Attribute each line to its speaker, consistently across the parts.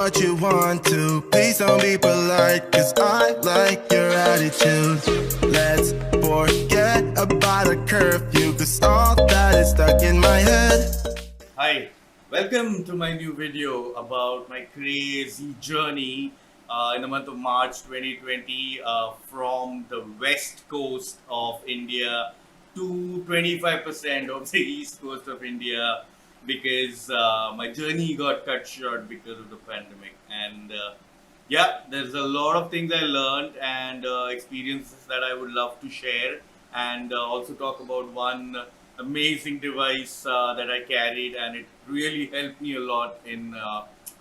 Speaker 1: what you want to. Please don't be polite, cause I like your attitude. Let's forget about a curfew, cause all that is stuck in my head.
Speaker 2: Hi, welcome to my new video about my crazy journey in the month of March 2020 from the west coast of India to 25% of the east coast of India because my journey got cut short because of the pandemic. And yeah, there's a lot of things I learned and experiences that I would love to share, and also talk about one amazing device that I carried, and it really helped me a lot in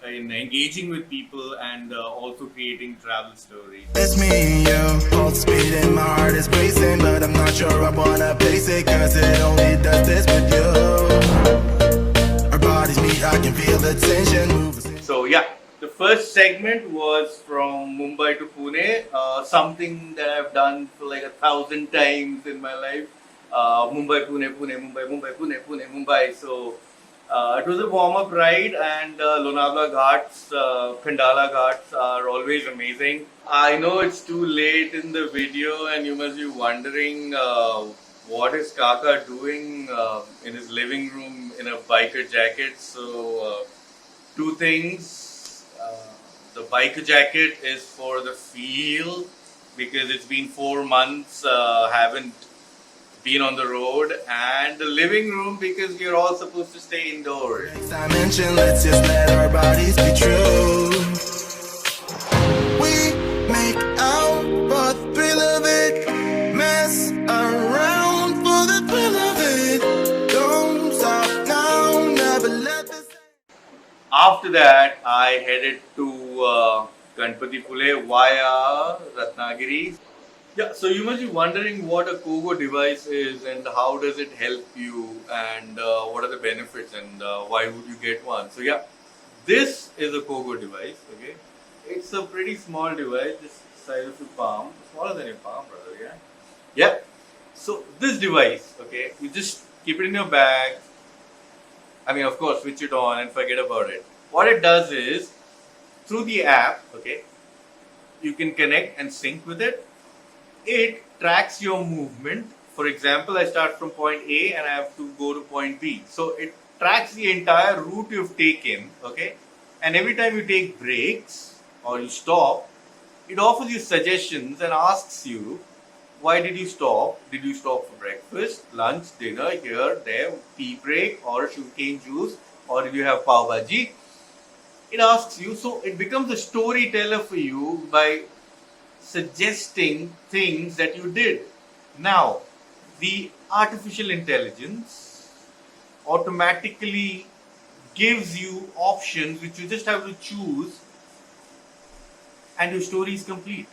Speaker 2: engaging with people and also creating travel stories.
Speaker 1: It's me and you, both speed and my heart is racing, but I'm not sure I wanna face it, cause it only does this with you. Our bodies meet, I can feel the tension moving.
Speaker 2: So yeah, the first segment was from Mumbai to Pune, something that I've done for like 1,000 times in my life. Mumbai, Pune, Pune, Mumbai, Mumbai, Pune, Pune, Mumbai. So it was a warm-up ride, and Lonavala Ghats, Khandala Ghats are always amazing. I know it's too late in the video and you must be wondering what is Kaka doing in his living room in a biker jacket. So two things. The biker jacket is for the feel, because it's been 4 months, haven't been on the road, and the living room because we're all supposed to stay indoors.
Speaker 1: Next dimension, let's just let our bodies be true. We make out for the thrill of it, mess around for the thrill of it. Don't stop now, never let this.
Speaker 2: After that, I headed to Ganpati Pule via Ratnagiri. Yeah, so you must be wondering what a Kogo device is and how does it help you, and what are the benefits, and why would you get one. So yeah, this is a Kogo device, okay. It's a pretty small device, just the size of your palm, smaller than your palm, brother, yeah. Yeah, so this device, okay, you just keep it in your bag. I mean, of course, switch it on and forget about it. What it does is, through the app, okay, you can connect and sync with it. It tracks your movement. For example, I start from point A and I have to go to point B. So it tracks the entire route you've taken, okay? And every time you take breaks or you stop, it offers you suggestions and asks you, why did you stop? Did you stop for breakfast, lunch, dinner, here, there, tea break, or sugarcane juice, or did you have pav bhaji? It asks you, so it becomes a storyteller for you by suggesting things that you did. Now, the artificial intelligence automatically gives you options which you just have to choose, and your story is complete.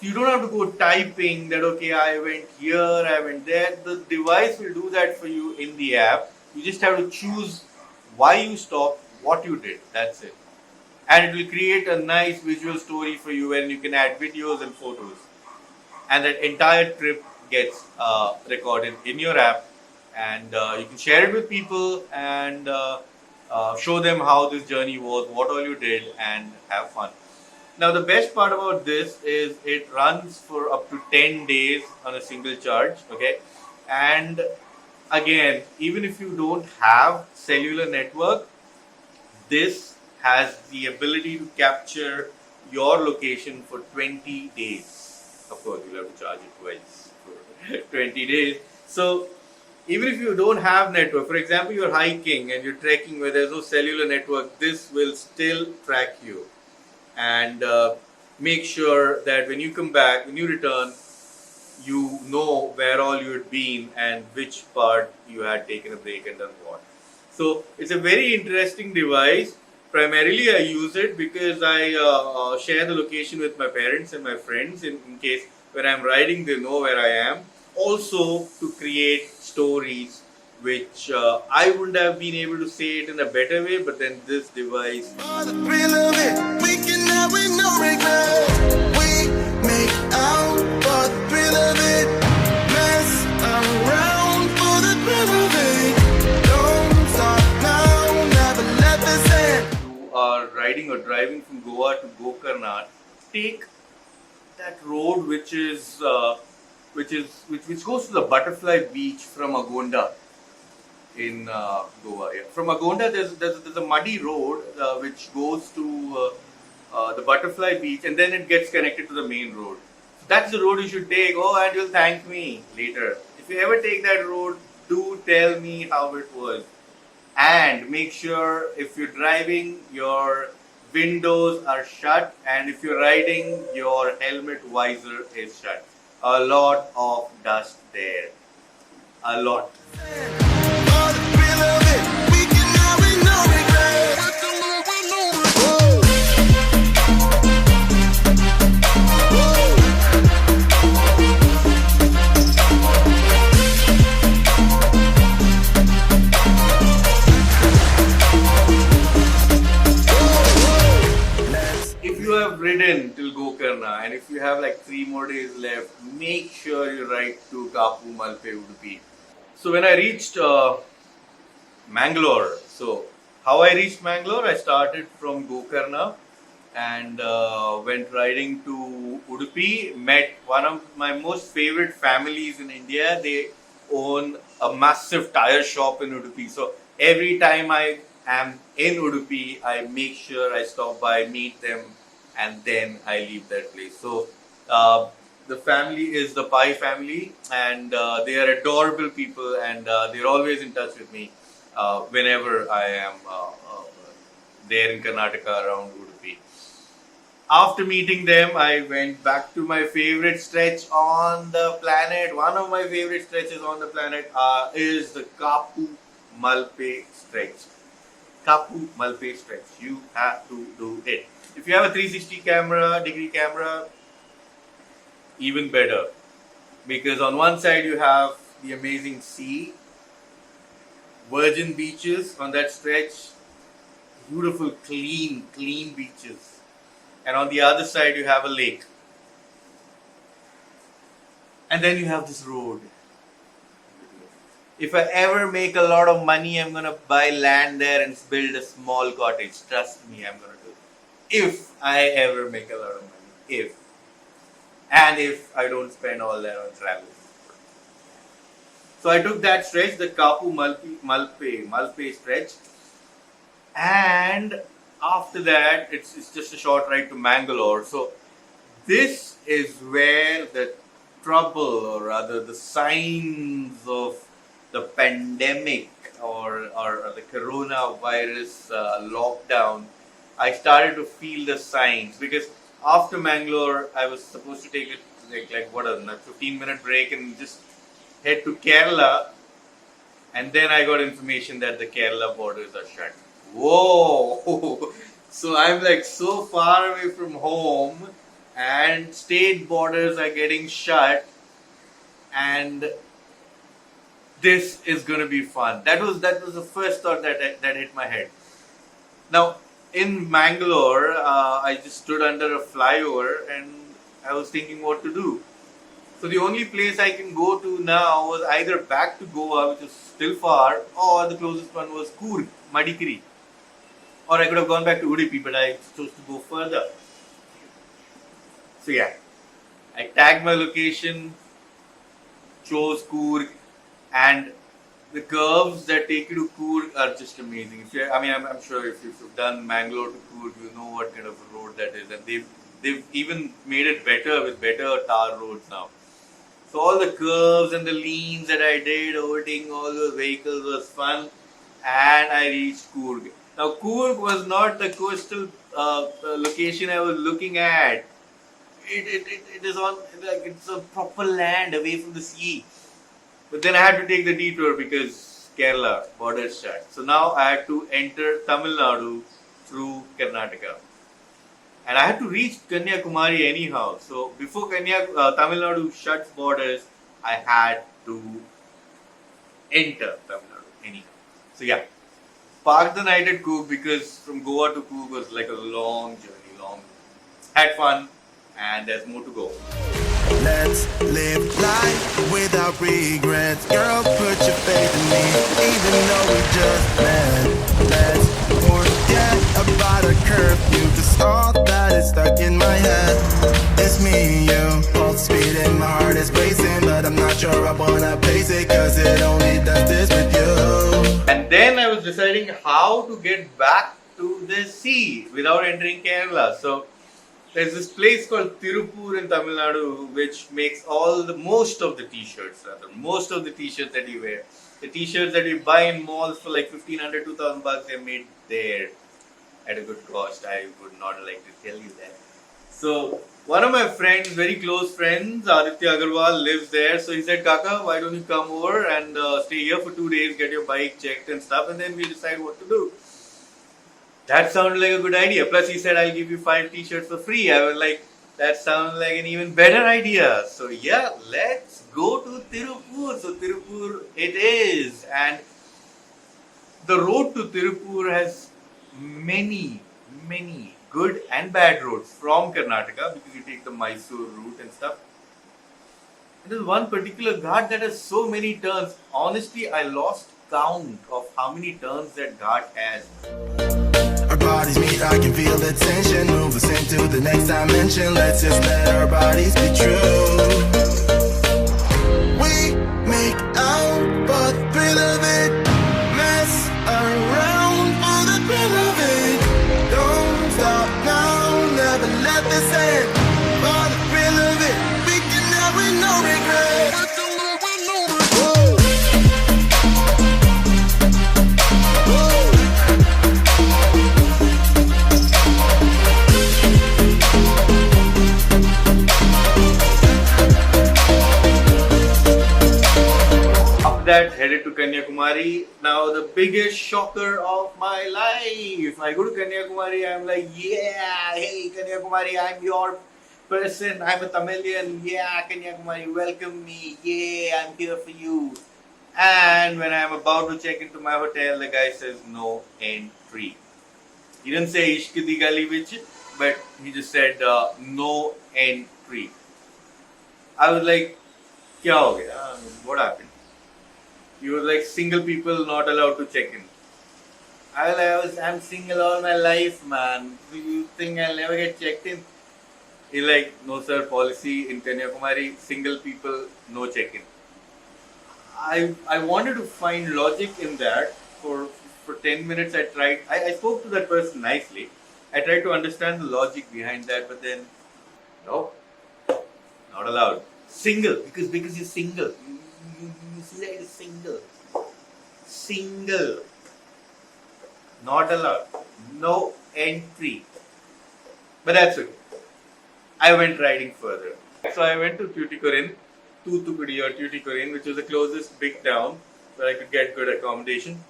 Speaker 2: So you don't have to go typing that, okay, I went here, I went there. The device will do that for you in the app. You just have to choose why you stopped, what you did. That's it. And it will create a nice visual story for you, and you can add videos and photos. And that entire trip gets recorded in your app, and you can share it with people and show them how this journey was, what all you did, and have fun. Now, the best part about this is it runs for up to 10 days on a single charge, okay? And again, even if you don't have cellular network, this has the ability to capture your location for 20 days. Of course, you'll have to charge it twice for 20 days. So, even if you don't have network, for example, you're hiking and you're trekking where there's no cellular network, this will still track you and make sure that when you come back, when you return, you know where all you had been and which part you had taken a break and done what. So, it's a very interesting device. Primarily, I use it because I share the location with my parents and my friends in case when I'm riding, they know where I am. Also, to create stories which I wouldn't have been able to say it in a better way, but then this device.
Speaker 1: For the thrill of it, we can have with no regret. We make out for the thrill of it, mess around for the thrill of it. Don't stop now, never let this end.
Speaker 2: You are riding or driving from Goa to Gokarna, take that road which goes to the Butterfly Beach from Agonda in Goa. Yeah. From Agonda, there's a muddy road which goes to the Butterfly Beach, and then it gets connected to the main road. That's the road you should take. Oh, and you'll thank me later. If you ever take that road, do tell me how it was. And make sure if you're driving, your windows are shut, and if you're riding, your helmet visor is shut. A lot of dust there. A lot. Ridden till Gokarna, and if you have like 3 more days left, make sure you ride to Kapu, Malpe, Udupi. So when I reached Mangalore, so how I reached Mangalore, I started from Gokarna and went riding to Udupi, met one of my most favorite families in India. They own a massive tire shop in Udupi. So every time I am in Udupi, I make sure I stop by, meet them, and then I leave that place. So the family is the Pai family, and they are adorable people, and they're always in touch with me whenever I am there in Karnataka around Udupi. After meeting them, I went back to my favorite stretch on the planet. One of my favorite stretches on the planet is the Kapu Malpe stretch. Kapu Malpe stretch. You have to do it. If you have a 360 degree camera, even better. Because on one side you have the amazing sea, virgin beaches on that stretch, beautiful, clean beaches. And on the other side you have a lake. And then you have this road. If I ever make a lot of money, I'm going to buy land there and build a small cottage. Trust me, I'm going to do it. If I ever make a lot of money. If I don't spend all that on travel. So I took that stretch, the Kapu Malpe stretch. And after that, it's just a short ride to Mangalore. So this is where the trouble, or rather the signs of the pandemic or the coronavirus lockdown, I started to feel the signs. Because after Mangalore, I was supposed to take it like what a 15-minute break and just head to Kerala. And then I got information that the Kerala borders are shut. Whoa! So I'm like so far away from home, and state borders are getting shut, and this is gonna be fun. That was the first thought that hit my head. Now in Mangalore, I just stood under a flyover and I was thinking what to do. So the only place I can go to now was either back to Goa, which is still far, or the closest one was Coorg, Madikeri. Or I could have gone back to Udupi, but I chose to go further. So yeah, I tagged my location, chose Coorg, and the curves that take you to Coorg are just amazing. I'm sure if you've done Mangalore to Coorg, you know what kind of a road that is, and they've even made it better with better tar roads now. So all the curves and the leans that I did, overtaking all those vehicles was fun, and I reached Coorg. Now Coorg was not the coastal location I was looking at. It is on, like, it's a proper land away from the sea. But then I had to take the detour because Kerala border shut. So now I had to enter Tamil Nadu through Karnataka. And I had to reach Kanyakumari anyhow. So before Tamil Nadu shuts borders, I had to enter Tamil Nadu anyhow. So yeah, parked the night at Coorg because from Goa to Coorg was like a long journey, Had fun, and there's more to go.
Speaker 1: Let's live life without regrets. Girl, put your faith in me, even though we just met. Let's forget about a curfew. wanna place it, cause it only does this with you.
Speaker 2: And then I was deciding how to get back to the sea without entering Kerala. So there's this place called Tirupur in Tamil Nadu which makes most of the t-shirts, most of the t-shirts that you wear. The t-shirts that you buy in malls for like 1500, 2000 bucks, they're made there at a good cost. I would not like to tell you that. So one of my friends, very close friends, Aditya Agarwal, lives there. So he said, Kaka, why don't you come over and stay here for 2 days, get your bike checked and stuff, and then we decide what to do. That sounded like a good idea. Plus, he said, I'll give you 5 t-shirts for free. I was like, that sounds like an even better idea. So yeah, let's go to Tirupur. So Tirupur it is. And the road to Tirupur has many good and bad roads from Karnataka, because you take the Mysore route and stuff. There's one particular ghat that has so many turns. Honestly, I lost count of how many turns that ghat has.
Speaker 1: Our bodies meet, I can feel the tension. Move us into the next dimension. Let's just let our bodies be true. We make out for the thrill of it. Mess around for the thrill of it. Don't stop now, never let this end. For the thrill of it, we can have with no regret. Woo.
Speaker 2: That headed to Kanyakumari. Now the biggest shocker of my life. I go to Kanyakumari, I'm like, yeah, hey Kanyakumari, I'm your person. I'm a Tamilian. Yeah, Kanyakumari, welcome me. Yeah, I'm here for you. And when I'm about to check into my hotel, the guy says no entry. He didn't say Ishq di gali vich, but he just said no entry. I was like, kya ho gaya? What happened? You were like, single people not allowed to check in. I'm single all my life, man. Do you think I'll never get checked in? He's like, no sir, policy in Kanyakumari, single people, no check-in. I wanted to find logic in that. For 10 minutes I tried. I spoke to that person nicely. I tried to understand the logic behind that, but then, no, not allowed. Single, because you're single. You see that you're single. Single. Not allowed. No entry. But that's okay. I went riding further. So I went to Tuticorin, Toothukudi or Tuticorin, which was the closest big town where I could get good accommodation.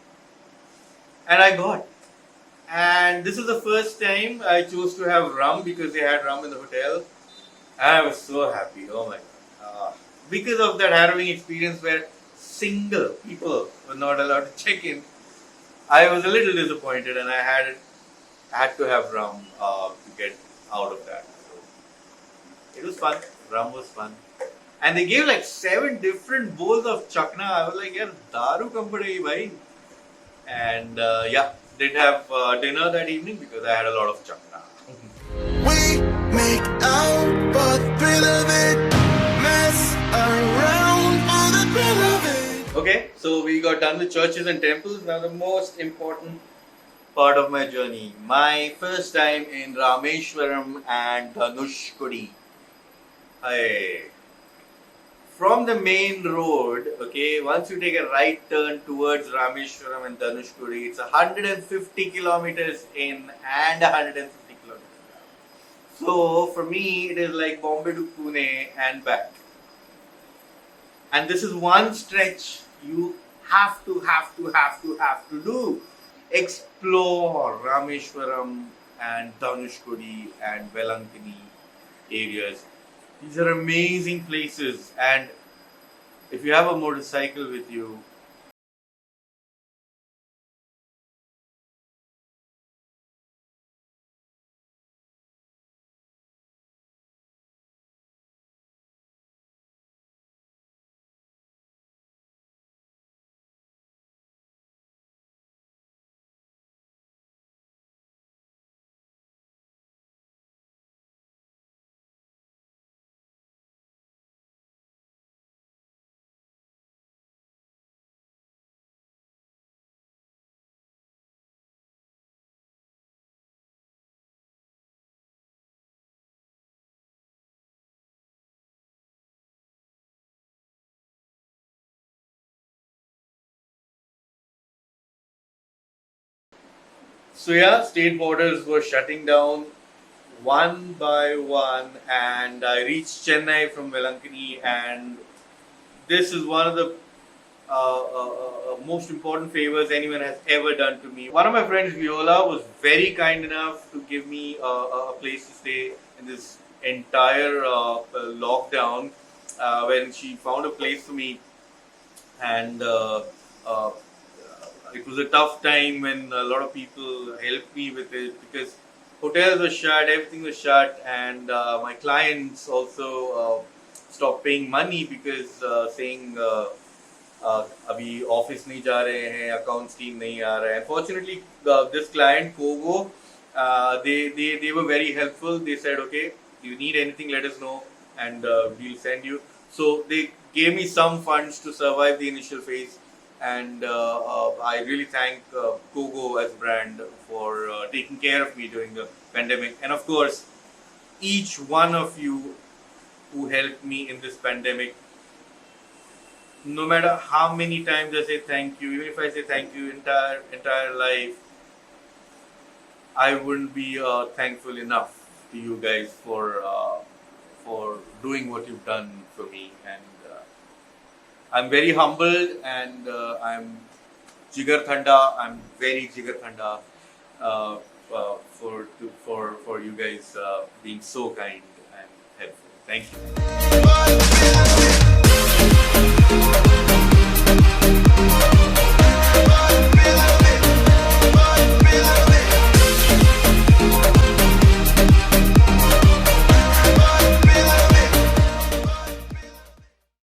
Speaker 2: And I got. And this is the first time I chose to have rum, because they had rum in the hotel. And I was so happy. Oh my god. Because of that harrowing experience where single people were not allowed to check in, I was a little disappointed, and I had to have rum to get out of that. So it was fun. Rum was fun. And they gave like 7 different bowls of chakna. I was like, yaar, daru kam padegi bhai. And yeah, didn't have dinner that evening because I had a lot of chakna.
Speaker 1: We make out for the thrill of it. Mess around for the thrill of it.
Speaker 2: Okay, so we got done with churches and temples. Now the most important part of my journey. My first time in Rameshwaram and Dhanushkodi. Hey. From the main road, okay, once you take a right turn towards Rameshwaram and Dhanushkodi, it's 150 kilometers in and 150 kilometers out. So for me, it is like Bombay to Pune and back. And this is one stretch you have to do. Explore Rameshwaram and Dhanushkodi and Velankani areas. These are amazing places, and if you have a motorcycle with you, So yeah, state borders were shutting down one by one, and I reached Chennai from Velankani, and this is one of the most important favors anyone has ever done to me. One of my friends, Viola, was very kind enough to give me a place to stay in this entire lockdown when she found a place for me. And uh, it was a tough time when a lot of people helped me with it because hotels were shut, everything was shut, and my clients also stopped paying money because saying अभी office नहीं जा रहे हैं, accounts team नहीं आ रहा है. Unfortunately, this client Kogo, they were very helpful. They said, okay, you need anything, let us know, and we'll send you. So they gave me some funds to survive the initial phase, and I really thank Kogo as a brand for taking care of me during the pandemic. And of course, each one of you who helped me in this pandemic. No matter how many times I say thank you, even if I say thank you entire life, I wouldn't be thankful enough to you guys for doing what you've done for me. And I'm very humbled, and I'm jigar thanda. I'm very jigar thanda for you guys being so kind and helpful. Thank you.